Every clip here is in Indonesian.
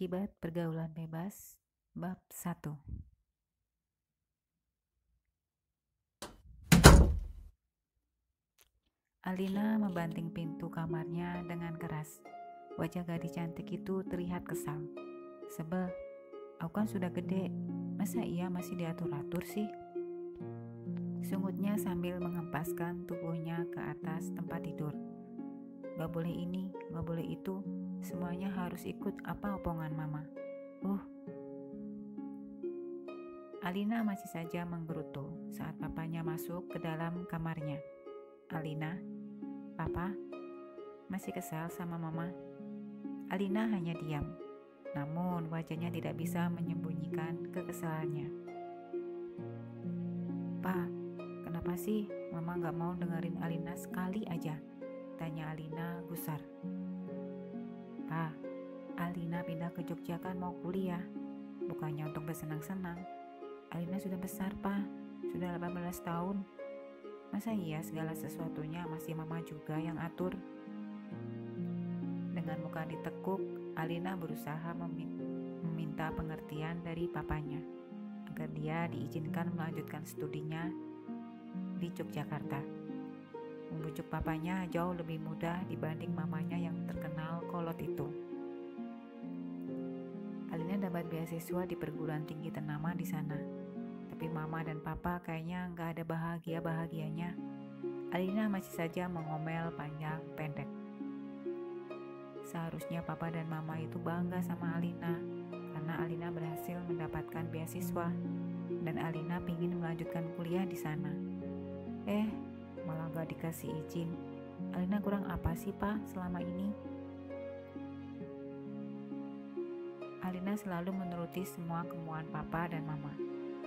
Akibat pergaulan bebas, bab 1. Alina membanting pintu kamarnya dengan keras. Wajah gadis cantik itu terlihat kesal. Sebel, aku kan sudah gede, masa iya masih diatur-atur sih? Sungutnya sambil mengempaskan tubuhnya ke atas tempat tidur. Gak boleh ini, gak boleh itu, semuanya harus ikut apa omongan mama. Alina masih saja menggerutu saat papanya masuk ke dalam kamarnya. Alina, papa, masih kesal sama mama? Alina hanya diam, namun wajahnya tidak bisa menyembunyikan kekesalannya. Pa, kenapa sih mama gak mau dengerin Alina sekali aja? Tanya Alina gusar. Pa, Alina pindah ke Jogja kan mau kuliah, bukannya untuk bersenang-senang. Alina sudah besar, Pa, sudah 18 tahun. Masa iya segala sesuatunya masih mama juga yang atur? Dengan muka ditekuk, Alina berusaha meminta pengertian dari papanya agar dia diizinkan melanjutkan studinya di Yogyakarta. Membujuk papanya jauh lebih mudah dibanding mamanya yang terkenal kolot itu. Alina dapat beasiswa di perguruan tinggi ternama di sana. Tapi mama dan papa kayaknya nggak ada bahagia-bahagianya. Alina masih saja mengomel panjang pendek. Seharusnya papa dan mama itu bangga sama Alina karena Alina berhasil mendapatkan beasiswa dan Alina pingin melanjutkan kuliah di sana. Malah gak dikasih izin. Alina kurang apa sih, Pa, selama ini? Alina selalu menuruti semua kemauan papa dan mama.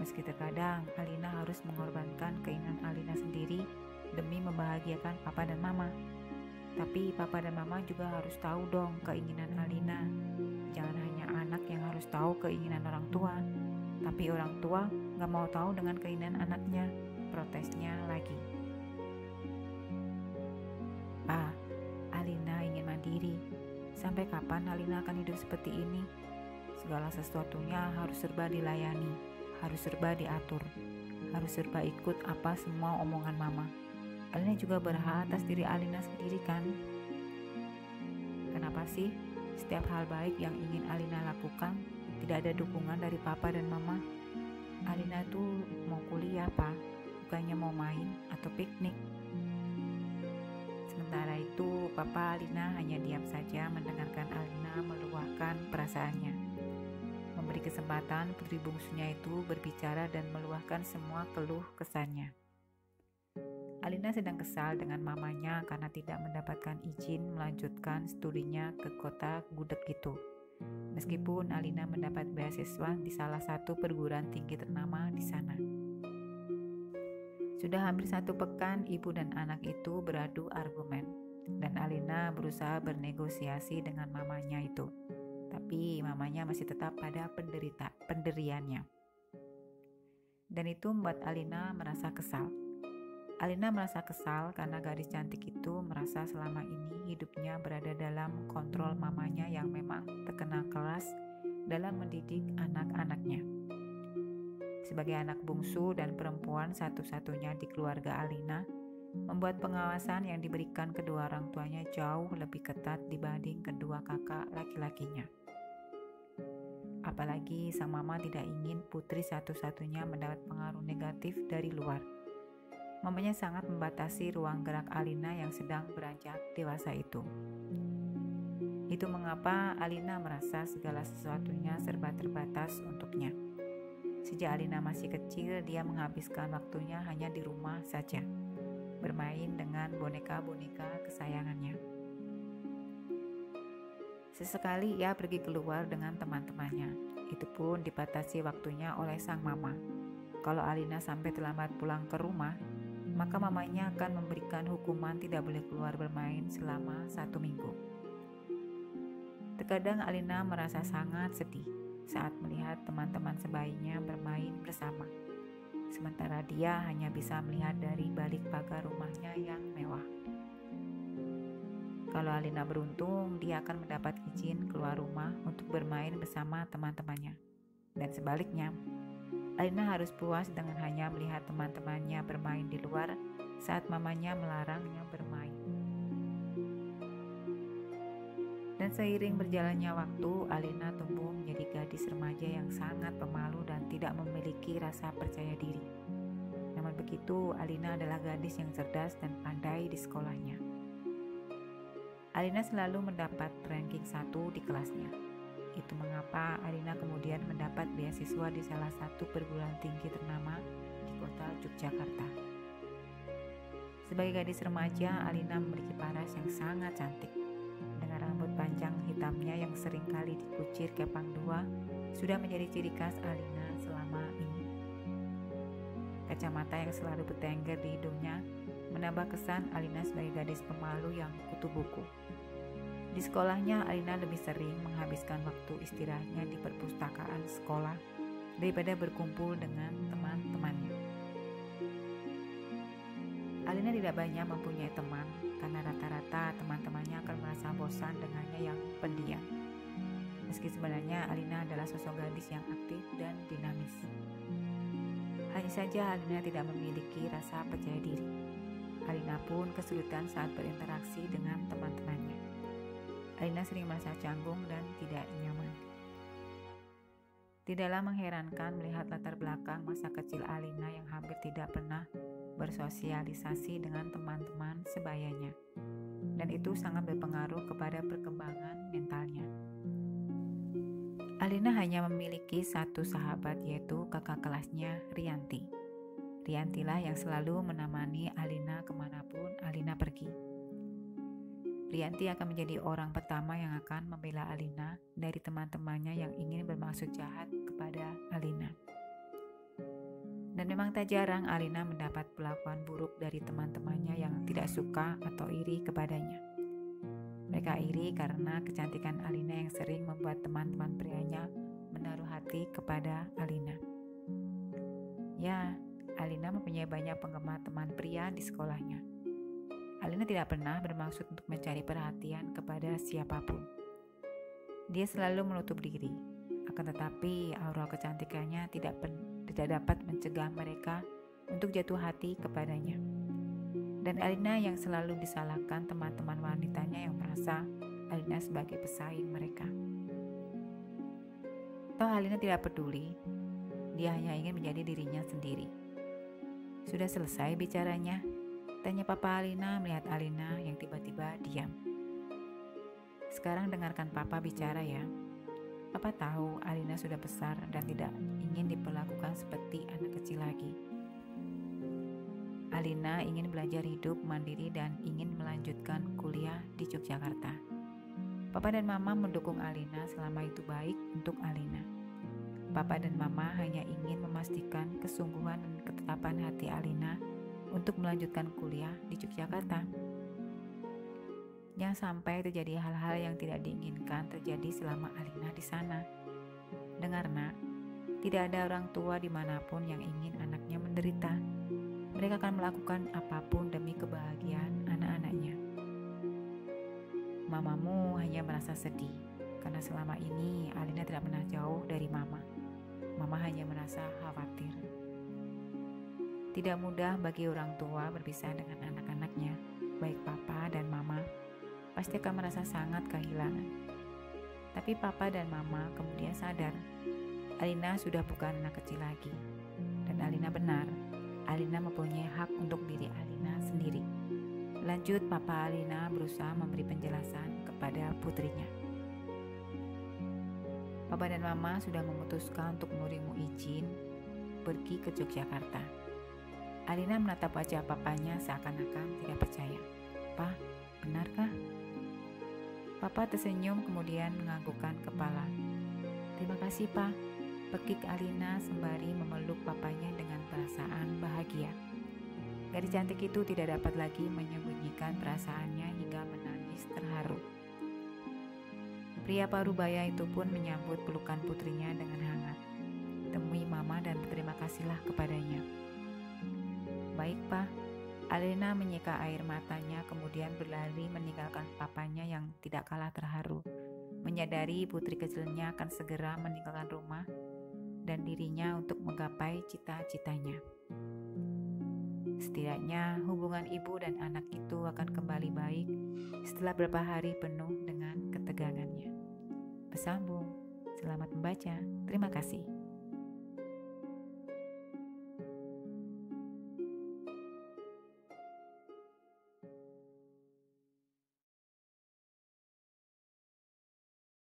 Meski terkadang Alina harus mengorbankan keinginan Alina sendiri demi membahagiakan papa dan mama. Tapi papa dan mama juga harus tahu dong keinginan Alina. Jangan hanya anak yang harus tahu keinginan orang tua, tapi orang tua gak mau tahu dengan keinginan anaknya. Protesnya lagi. Pa, Alina ingin mandiri. Sampai kapan Alina akan hidup seperti ini? Segala sesuatunya harus serba dilayani, harus serba diatur, harus serba ikut apa semua omongan mama. Alina juga berhak atas diri Alina sendiri kan? Kenapa sih setiap hal baik yang ingin Alina lakukan tidak ada dukungan dari papa dan mama? Alina tuh mau kuliah, Pa, bukannya mau main atau piknik. Sementara itu, papa Alina hanya diam saja mendengarkan Alina meluahkan perasaannya. Memberi kesempatan putri bungsunya itu berbicara dan meluahkan semua keluh kesahnya. Alina sedang kesal dengan mamanya karena tidak mendapatkan izin melanjutkan studinya ke kota gudeg itu. Meskipun Alina mendapat beasiswa di salah satu perguruan tinggi ternama di sana. Sudah hampir 1 pekan ibu dan anak itu beradu argumen dan Alina berusaha bernegosiasi dengan mamanya itu. Tapi mamanya masih tetap pada pendiriannya. Dan itu membuat Alina merasa kesal. Alina merasa kesal karena gadis cantik itu merasa selama ini hidupnya berada dalam kontrol mamanya yang memang terkenal keras dalam mendidik anak-anaknya. Sebagai anak bungsu dan perempuan satu-satunya di keluarga Alina, membuat pengawasan yang diberikan kedua orang tuanya jauh lebih ketat dibanding kedua kakak laki-lakinya. Apalagi sang mama tidak ingin putri satu-satunya mendapat pengaruh negatif dari luar. Mamanya sangat membatasi ruang gerak Alina yang sedang beranjak dewasa itu. Itu mengapa Alina merasa segala sesuatunya serba terbatas untuknya. Sejak Alina masih kecil, dia menghabiskan waktunya hanya di rumah saja, bermain dengan boneka-boneka kesayangannya. Sesekali ia pergi keluar dengan teman-temannya. Itu pun dibatasi waktunya oleh sang mama. Kalau Alina sampai terlambat pulang ke rumah, maka mamanya akan memberikan hukuman tidak boleh keluar bermain selama 1 minggu. Terkadang Alina merasa sangat sedih saat melihat teman-teman sebayinya bermain bersama. Sementara dia hanya bisa melihat dari balik pagar rumahnya yang mewah. Kalau Alina beruntung, dia akan mendapat izin keluar rumah untuk bermain bersama teman-temannya. Dan sebaliknya, Alina harus puas dengan hanya melihat teman-temannya bermain di luar saat mamanya melarangnya bermain. Dan seiring berjalannya waktu, Alina tumbuh menjadi gadis remaja yang sangat pemalu dan tidak memiliki rasa percaya diri. Namun begitu, Alina adalah gadis yang cerdas dan pandai di sekolahnya. Alina selalu mendapat ranking 1 di kelasnya. Itu mengapa Alina kemudian mendapat beasiswa di salah satu perguruan tinggi ternama di kota Yogyakarta. Sebagai gadis remaja, Alina memiliki paras yang sangat cantik. Dengan rambut panjang hitamnya yang sering kali dikucir kepang dua, sudah menjadi ciri khas Alina selama ini. Kacamata yang selalu bertengger di hidungnya menambah kesan Alina sebagai gadis pemalu yang kutu buku. Di sekolahnya, Alina lebih sering menghabiskan waktu istirahatnya di perpustakaan sekolah daripada berkumpul dengan teman-temannya. Alina tidak banyak mempunyai teman karena rata-rata teman-temannya akan merasa bosan dengannya yang pendiam. Meski sebenarnya Alina adalah sosok gadis yang aktif dan dinamis. Hanya saja Alina tidak memiliki rasa percaya diri. Alina pun kesulitan saat berinteraksi dengan teman-temannya. Alina sering merasa canggung dan tidak nyaman. Tidaklah mengherankan melihat latar belakang masa kecil Alina yang hampir tidak pernah bersosialisasi dengan teman-teman sebayanya. Dan itu sangat berpengaruh kepada perkembangan mentalnya. Alina hanya memiliki satu sahabat, yaitu kakak kelasnya, Rianti. Riantilah yang selalu menemani Alina kemanapun Alina pergi. Rianti akan menjadi orang pertama yang akan membela Alina dari teman-temannya yang ingin bermaksud jahat kepada Alina. Dan memang tak jarang Alina mendapat perlakuan buruk dari teman-temannya yang tidak suka atau iri kepadanya. Mereka iri karena kecantikan Alina yang sering membuat teman-teman prianya menaruh hati kepada Alina. Ya, Alina mempunyai banyak penggemar teman pria di sekolahnya. Alina tidak pernah bermaksud untuk mencari perhatian kepada siapapun. Dia selalu menutup diri, akan tetapi aura kecantikannya tidak dapat mencegah mereka untuk jatuh hati kepadanya. Dan Alina yang selalu disalahkan teman-teman wanitanya yang merasa Alina sebagai pesaing mereka. Toh Alina tidak peduli, dia hanya ingin menjadi dirinya sendiri. Sudah selesai bicaranya? Tanya Papa Alina melihat Alina yang tiba-tiba diam. Sekarang dengarkan Papa bicara ya. Papa tahu Alina sudah besar dan tidak ingin diperlakukan seperti anak kecil lagi. Alina ingin belajar hidup mandiri dan ingin melanjutkan kuliah di Yogyakarta. Papa dan Mama mendukung Alina selama itu baik untuk Alina. Papa dan Mama hanya ingin memastikan kesungguhan dan ketetapan hati Alina untuk melanjutkan kuliah di Yogyakarta. Jangan sampai terjadi hal-hal yang tidak diinginkan terjadi selama Alina di sana. Dengar nak, tidak ada orang tua dimanapun yang ingin anaknya menderita. Mereka akan melakukan apapun demi kebahagiaan anak-anaknya. Mamamu hanya merasa sedih karena selama ini Alina tidak pernah jauh dari Mama. Mama hanya merasa khawatir. Tidak mudah bagi orang tua berpisah dengan anak-anaknya, baik Papa dan Mama pasti akan merasa sangat kehilangan. Tapi Papa dan Mama kemudian sadar, Alina sudah bukan anak kecil lagi. Dan Alina benar, Alina mempunyai hak untuk diri Alina sendiri. Lanjut, Papa Alina berusaha memberi penjelasan kepada putrinya. Papa dan Mama sudah memutuskan untuk memberimu izin pergi ke Yogyakarta. Alina menatap wajah papanya seakan-akan tidak percaya. Pa, benarkah? Papa tersenyum kemudian menganggukkan kepala. Terima kasih, Pa. Pekik Alina sembari memeluk papanya dengan perasaan bahagia. Gadis cantik itu tidak dapat lagi menyembunyikan perasaannya hingga menangis terharu. Pria parubaya itu pun menyambut pelukan putrinya dengan hangat. Temui Mama dan berterima kasihlah kepadanya. Baik, Pa. Alina menyeka air matanya, kemudian berlari meninggalkan papanya yang tidak kalah terharu, menyadari putri kecilnya akan segera meninggalkan rumah dan dirinya untuk menggapai cita-citanya. Setidaknya hubungan ibu dan anak itu akan kembali baik setelah beberapa hari penuh dengan ketegangannya. Bersambung. Selamat membaca. Terima kasih.